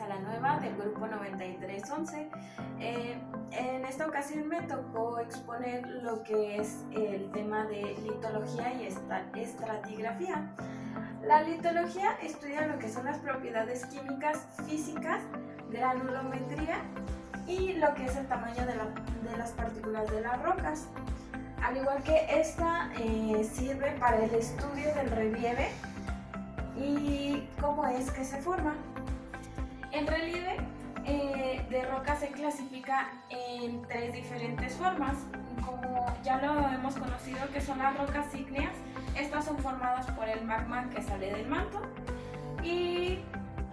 a la nueva del grupo 9311. En esta ocasión me tocó exponer lo que es el tema de litología y estratigrafía. La litología estudia lo que son las propiedades químicas, físicas, granulometría y lo que es el tamaño de las partículas de las rocas. Al igual que esta sirve para el estudio del relieve y cómo es que se forma. El relieve de roca se clasifica en 3 diferentes formas, como ya lo hemos conocido, que son las rocas ígneas. Estas son formadas por el magma que sale del manto, y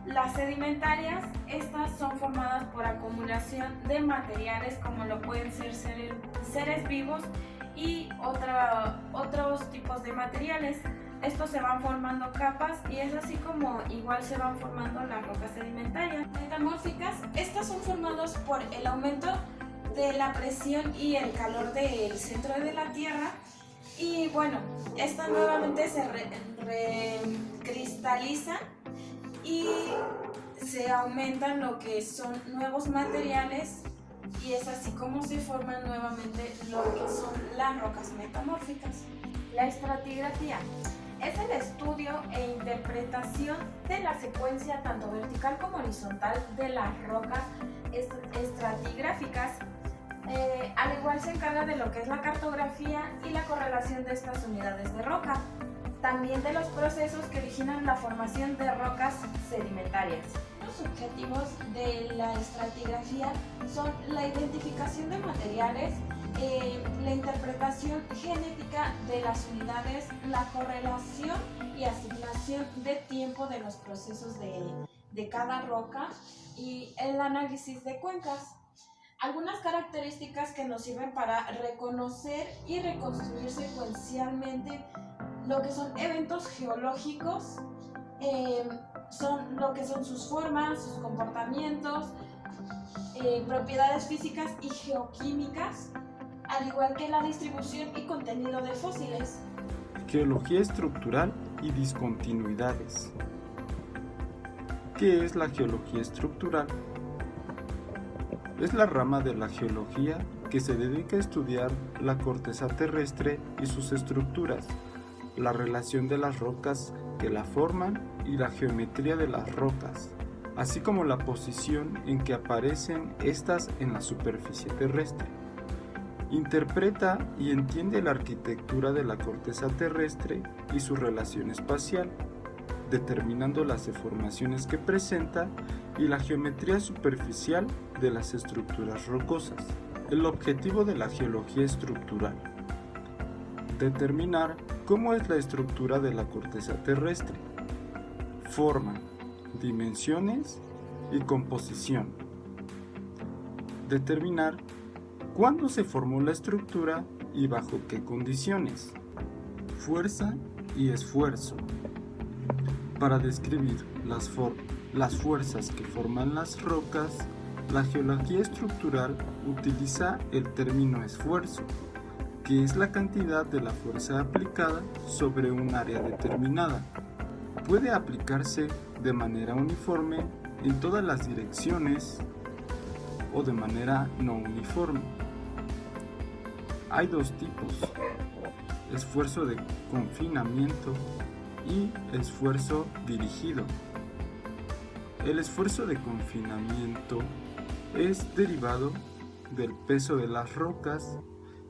las sedimentarias, estas son formadas por acumulación de materiales como lo pueden ser seres vivos y otros tipos de materiales. Estos se van formando capas y es así como igual se van formando las rocas sedimentarias. Metamórficas, estas son formadas por el aumento de la presión y el calor del centro de la Tierra, y bueno, estas nuevamente se recristalizan y se aumentan lo que son nuevos materiales, y es así como se forman nuevamente lo que son las rocas metamórficas. La estratigrafía es el estudio e interpretación de la secuencia tanto vertical como horizontal de las rocas estratigráficas. Al igual se encarga de lo que es la cartografía y la correlación de estas unidades de roca, también de los procesos que originan la formación de rocas sedimentarias. Los objetivos de la estratigrafía son la identificación de materiales, la interpretación genética de las unidades, la correlación y asignación de tiempo de los procesos de cada roca y el análisis de cuencas. Algunas características que nos sirven para reconocer y reconstruir secuencialmente lo que son eventos geológicos, son lo que son sus formas, sus comportamientos, propiedades físicas y geoquímicas, al igual que la distribución y contenido de fósiles. Geología estructural y discontinuidades. ¿Qué es la geología estructural? Es la rama de la geología que se dedica a estudiar la corteza terrestre y sus estructuras, la relación de las rocas que la forman y la geometría de las rocas, así como la posición en que aparecen estas en la superficie terrestre. Interpreta y entiende la arquitectura de la corteza terrestre y su relación espacial, determinando las deformaciones que presenta y la geometría superficial de las estructuras rocosas. El objetivo de la geología estructural: determinar cómo es la estructura de la corteza terrestre, forma, dimensiones y composición. Determinar cuándo se formó la estructura y bajo qué condiciones. Fuerza y esfuerzo. Para describir las fuerzas que forman las rocas, la geología estructural utiliza el término esfuerzo, que es la cantidad de la fuerza aplicada sobre un área determinada. Puede aplicarse de manera uniforme en todas las direcciones o de manera no uniforme. Hay 2 tipos: esfuerzo de confinamiento y esfuerzo dirigido. El esfuerzo de confinamiento es derivado del peso de las rocas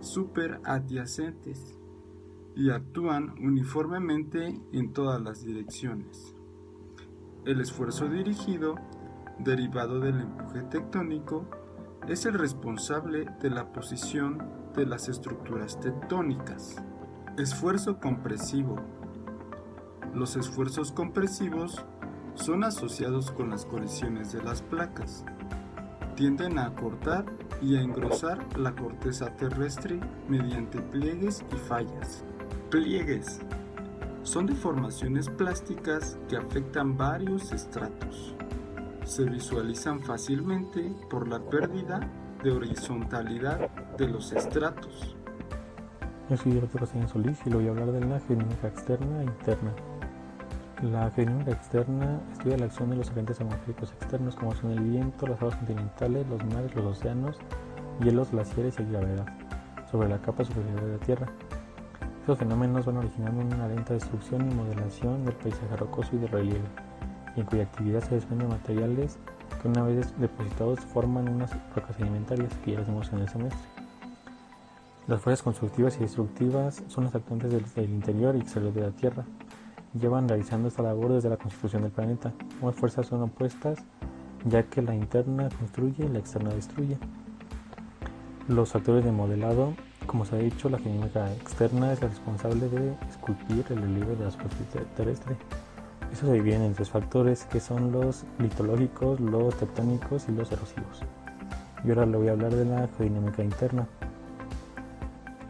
superadyacentes y actúan uniformemente en todas las direcciones. El esfuerzo dirigido, derivado del empuje tectónico, es el responsable de la posición de las estructuras tectónicas. Esfuerzo compresivo. Los esfuerzos compresivos son asociados con las colisiones de las placas. Tienden a acortar y a engrosar la corteza terrestre mediante pliegues y fallas. Pliegues son deformaciones plásticas que afectan varios estratos. Se visualizan fácilmente por la pérdida de horizontalidad de los estratos. Yo soy Arturo Sáenz Solís y le voy a hablar de la geometría externa e interna. La geodinámica externa estudia la acción de los agentes atmosféricos externos como son el viento, las aguas continentales, los mares, los océanos, hielos, glaciares y gravedad sobre la capa superficial de la Tierra. Estos fenómenos van originando una lenta destrucción y modelación del paisaje rocoso y del relieve, y en cuya actividad se desprenden materiales que una vez depositados forman unas rocas sedimentarias que ya las vimos en el semestre. Las fuerzas constructivas y destructivas son las actuantes desde el interior y exterior de la Tierra. Llevan realizando esta labor desde la constitución del planeta. Ambas fuerzas son opuestas, ya que la interna construye y la externa destruye. Los factores de modelado, como se ha dicho, la geodinámica externa es la responsable de esculpir el relieve de la superficie terrestre. Estos se dividen en tres factores, que son los litológicos, los tectónicos y los erosivos. Y ahora le voy a hablar de la geodinámica interna.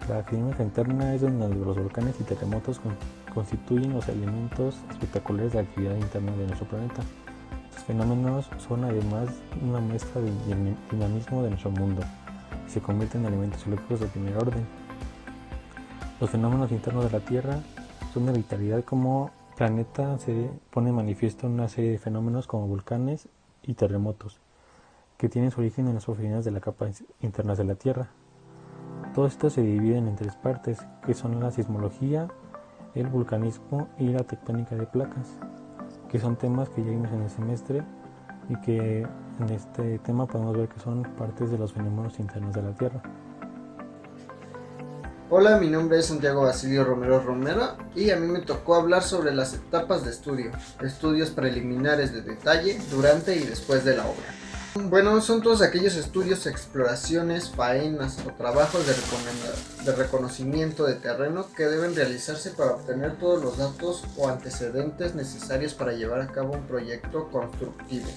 La geodinámica interna es donde los volcanes y terremotos constituyen los elementos espectaculares de la actividad interna de nuestro planeta. Estos fenómenos son además una muestra del dinamismo de nuestro mundo y se convierten en elementos geológicos de primer orden. Los fenómenos internos de la Tierra son de vitalidad. Como planeta se pone en manifiesto una serie de fenómenos como volcanes y terremotos que tienen su origen en las profundidades de la capa internas de la Tierra. Todos estos se dividen en tres partes, que son la sismología, el vulcanismo y la tectónica de placas, que son temas que ya vimos en el semestre y que en este tema podemos ver que son partes de los fenómenos internos de la Tierra. Hola, mi nombre es Santiago Basilio Romero y a mí me tocó hablar sobre las etapas de estudios preliminares de detalle, durante y después de la obra. Bueno, son todos aquellos estudios, exploraciones, faenas o trabajos de reconocimiento de terreno que deben realizarse para obtener todos los datos o antecedentes necesarios para llevar a cabo un proyecto constructivo.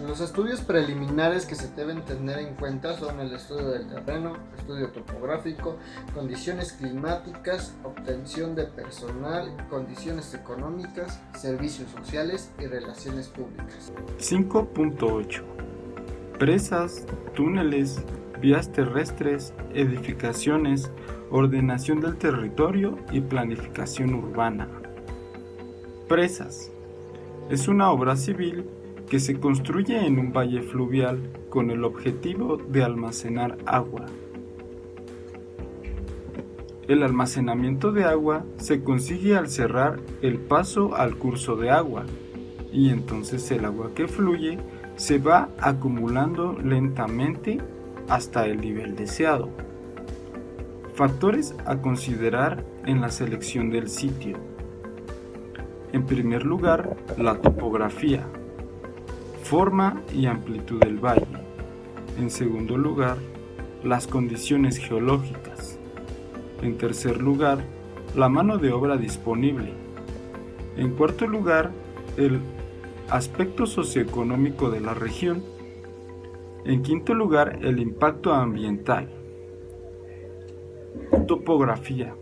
Los estudios preliminares que se deben tener en cuenta son el estudio del terreno, estudio topográfico, condiciones climáticas, obtención de personal, condiciones económicas, servicios sociales y relaciones públicas. 5.8 Presas, túneles, vías terrestres, edificaciones, ordenación del territorio y planificación urbana. Presas. Es una obra civil que se construye en un valle fluvial con el objetivo de almacenar agua. El almacenamiento de agua se consigue al cerrar el paso al curso de agua, y entonces el agua que fluye se va acumulando lentamente hasta el nivel deseado. Factores a considerar en la selección del sitio. En primer lugar, la topografía, forma y amplitud del valle. En segundo lugar, las condiciones geológicas. En tercer lugar, la mano de obra disponible. En cuarto lugar, el aspecto socioeconómico de la región. En quinto lugar, el impacto ambiental. Topografía.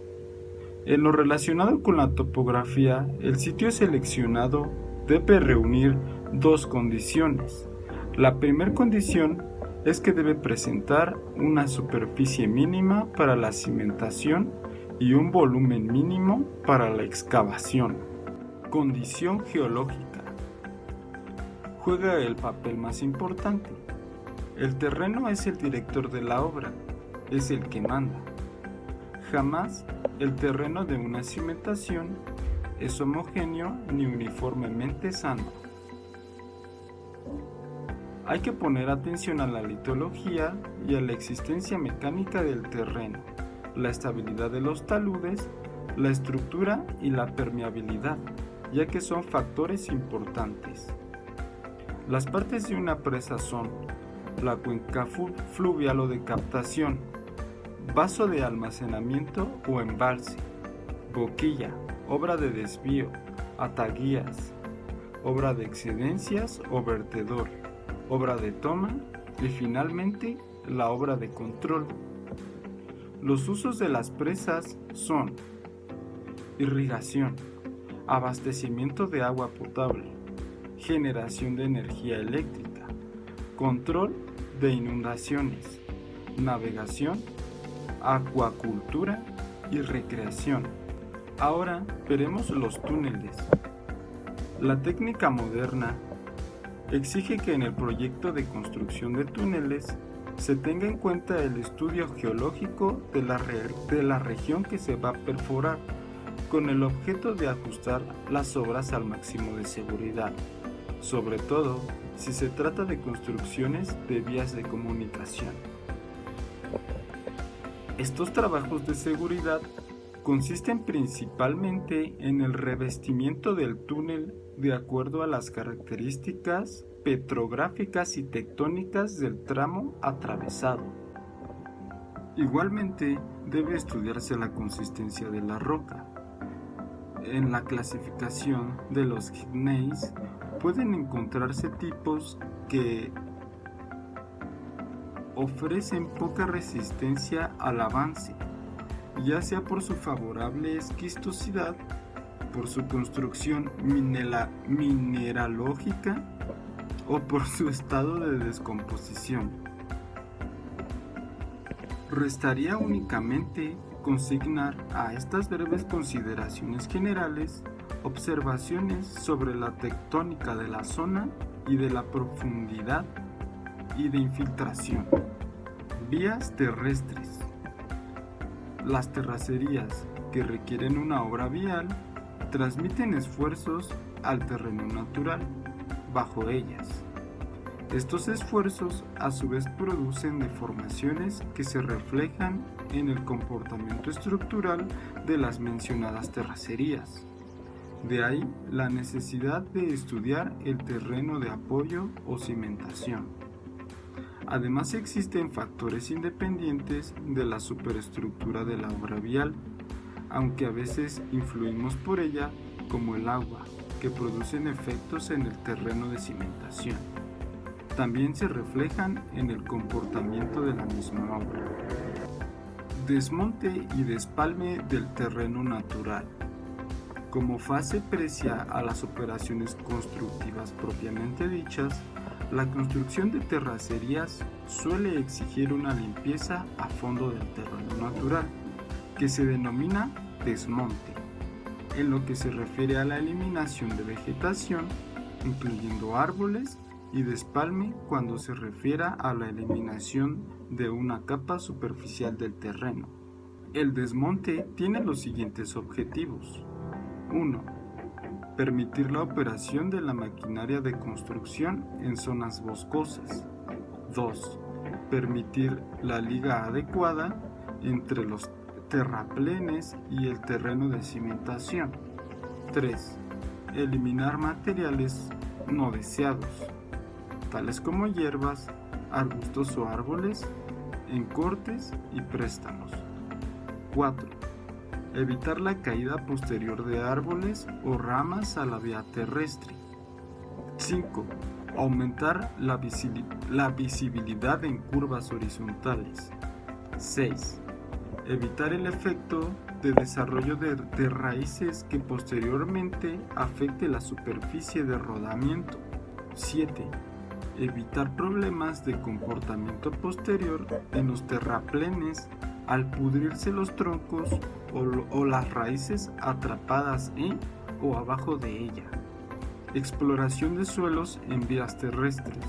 En lo relacionado con la topografía, el sitio seleccionado debe reunir dos condiciones. La primera condición es que debe presentar una superficie mínima para la cimentación y un volumen mínimo para la excavación. Condición geológica. Juega el papel más importante. El terreno es el director de la obra, es el que manda. Jamás el terreno de una cimentación es homogéneo ni uniformemente sano. Hay que poner atención a la litología y a la existencia mecánica del terreno, la estabilidad de los taludes, la estructura y la permeabilidad, ya que son factores importantes. Las partes de una presa son la cuenca fluvial o de captación, vaso de almacenamiento o embalse, boquilla, obra de desvío, ataguías, obra de excedencias o vertedor, obra de toma y finalmente la obra de control. Los usos de las presas son irrigación, abastecimiento de agua potable, generación de energía eléctrica, control de inundaciones, navegación, acuacultura y recreación, Ahora veremos los túneles. La técnica moderna exige que en el proyecto de construcción de túneles se tenga en cuenta el estudio geológico de la región que se va a perforar, con el objeto de ajustar las obras al máximo de seguridad, sobre todo si se trata de construcciones de vías de comunicación. Estos trabajos de seguridad consisten principalmente en el revestimiento del túnel de acuerdo a las características petrográficas y tectónicas del tramo atravesado. Igualmente, debe estudiarse la consistencia de la roca. En la clasificación de los gneis pueden encontrarse tipos que ofrecen poca resistencia al avance, ya sea por su favorable esquistosidad, por su construcción mineralógica o por su estado de descomposición. Restaría únicamente consignar a estas breves consideraciones generales observaciones sobre la tectónica de la zona y de la profundidad y de infiltración. Vías terrestres. Las terracerías que requieren una obra vial transmiten esfuerzos al terreno natural bajo ellas. Estos esfuerzos a su vez producen deformaciones que se reflejan en el comportamiento estructural de las mencionadas terracerías. De ahí la necesidad de estudiar el terreno de apoyo o cimentación. Además existen factores independientes de la superestructura de la obra vial, aunque a veces influimos por ella, como el agua, que producen efectos en el terreno de cimentación. También se reflejan en el comportamiento de la misma obra. Desmonte y despalme del terreno natural. Como fase previa a las operaciones constructivas propiamente dichas, la construcción de terracerías suele exigir una limpieza a fondo del terreno natural, que se denomina desmonte, en lo que se refiere a la eliminación de vegetación, incluyendo árboles, y despalme cuando se refiera a la eliminación de una capa superficial del terreno. El desmonte tiene los siguientes objetivos. 1. Permitir la operación de la maquinaria de construcción en zonas boscosas. 2. Permitir la liga adecuada entre los terraplenes y el terreno de cimentación. 3. Eliminar materiales no deseados, tales como hierbas, arbustos o árboles, en cortes y préstamos. 4. Evitar la caída posterior de árboles o ramas a la vía terrestre. 5. Aumentar la visibilidad en curvas horizontales. 6. Evitar el efecto de desarrollo de raíces que posteriormente afecte la superficie de rodamiento. 7. Evitar problemas de comportamiento posterior en los terraplenes al pudrirse los troncos o las raíces atrapadas en o abajo de ella. Exploración de suelos en vías terrestres.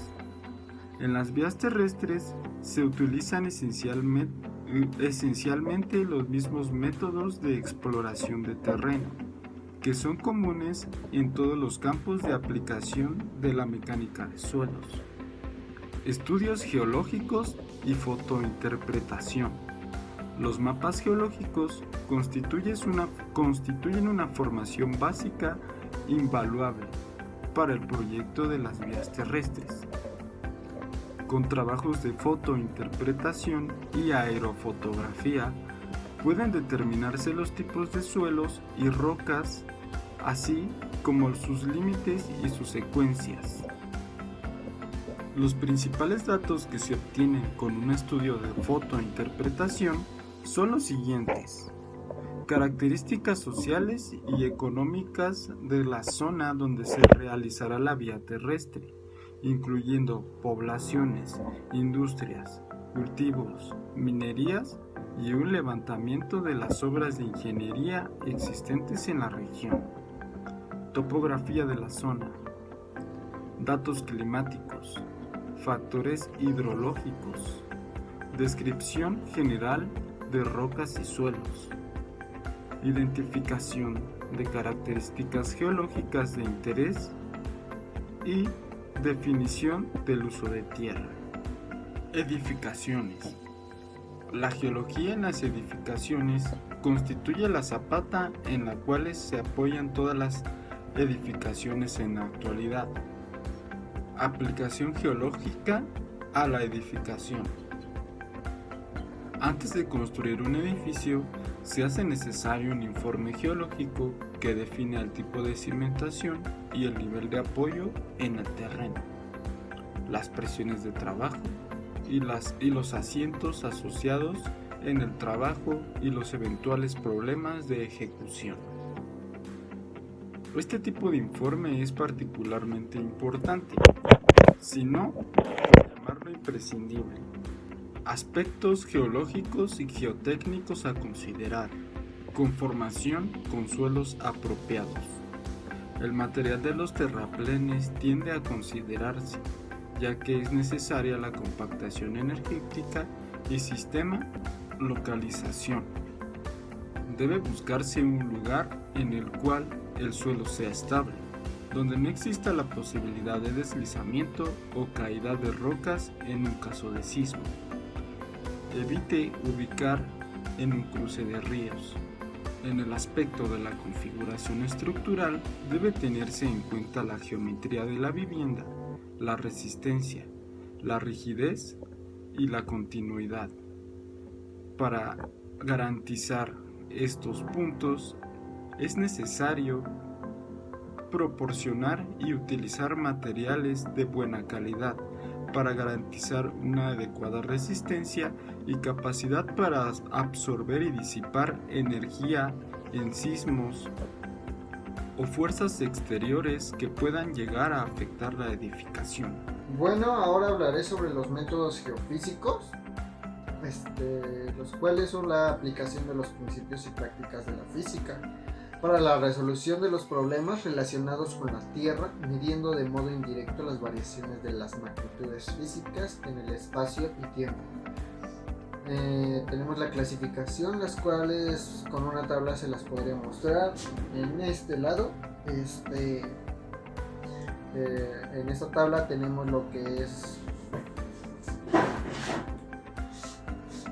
En las vías terrestres se utilizan esencialmente los mismos métodos de exploración de terreno, que son comunes en todos los campos de aplicación de la mecánica de suelos. Estudios geológicos y fotointerpretación. Los mapas geológicos constituyen una formación básica invaluable para el proyecto de las vías terrestres. Con trabajos de fotointerpretación y aerofotografía pueden determinarse los tipos de suelos y rocas, así como sus límites y sus secuencias. Los principales datos que se obtienen con un estudio de fotointerpretación son los siguientes: características sociales y económicas de la zona donde se realizará la vía terrestre, incluyendo poblaciones, industrias, cultivos, minerías y un levantamiento de las obras de ingeniería existentes en la región. Topografía de la zona. Datos climáticos. Factores hidrológicos. Descripción general de rocas y suelos. Identificación de características geológicas de interés y definición del uso de tierra. Edificaciones. La geología en las edificaciones constituye la zapata en la cual se apoyan todas las edificaciones en la actualidad. Aplicación geológica a la edificación. Antes de construir un edificio, se hace necesario un informe geológico que define el tipo de cimentación y el nivel de apoyo en el terreno, las presiones de trabajo y los asientos asociados en el trabajo y los eventuales problemas de ejecución. Este tipo de informe es particularmente importante, si no, por llamarlo imprescindible. Aspectos geológicos y geotécnicos a considerar. Conformación con suelos apropiados. El material de los terraplenes tiende a considerarse, ya que es necesaria la compactación energética y sistema localización. Debe buscarse un lugar en el cual el suelo sea estable, donde no exista la posibilidad de deslizamiento o caída de rocas en un caso de sismo. Evite ubicar en un cruce de ríos. En el aspecto de la configuración estructural debe tenerse en cuenta la geometría de la vivienda, la resistencia, la rigidez y la continuidad. Para garantizar estos puntos es necesario proporcionar y utilizar materiales de buena calidad para garantizar una adecuada resistencia y capacidad para absorber y disipar energía en sismos o fuerzas exteriores que puedan llegar a afectar la edificación. Bueno, ahora hablaré sobre los métodos geofísicos, los cuales son la aplicación de los principios y prácticas de la física para la resolución de los problemas relacionados con la Tierra, midiendo de modo indirecto las variaciones de las magnitudes físicas en el espacio y tiempo. Tenemos la clasificación, las cuales con una tabla se las podría mostrar en este lado. En esta tabla tenemos lo que es...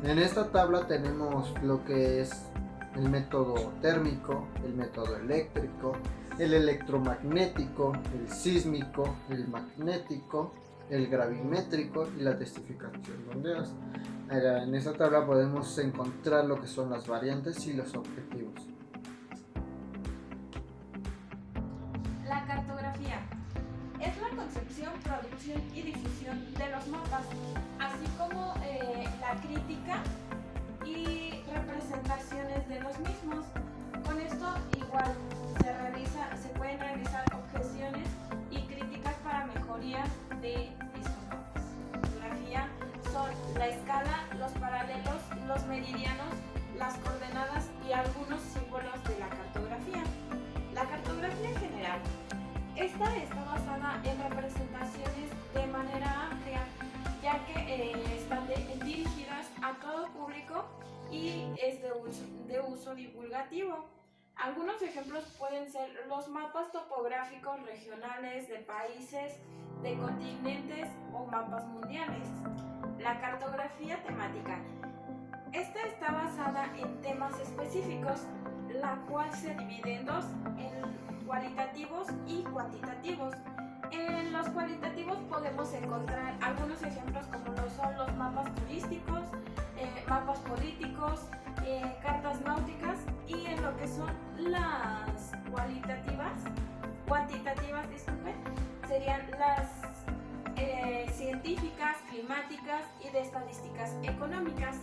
En esta tabla tenemos lo que es el método térmico, el método eléctrico, el electromagnético, el sísmico, el magnético, el gravimétrico y la testificación de ondas. En esta tabla podemos encontrar lo que son las variantes y los objetivos. La cartografía es la concepción, producción y difusión de los mapas, así como la crítica y representaciones de los mismos. Con esto igual se pueden realizar objeciones y críticas para mejoría de estos mapas. La cartografía son la escala, los paralelos, los meridianos, las coordenadas y algunos símbolos de la cartografía. La cartografía en general. Esta está basada en representaciones de manera amplia, ya que están dirigidas a todo público y es de uso divulgativo. Algunos ejemplos pueden ser los mapas topográficos regionales de países, de continentes o mapas mundiales. La cartografía temática. Esta está basada en temas específicos, la cual se divide en dos, en cualitativos y cuantitativos. En los cualitativos podemos encontrar algunos ejemplos como lo son los mapas turísticos, mapas políticos, cartas náuticas, y en lo que son las cuantitativas, serían las científicas, climáticas y de estadísticas económicas.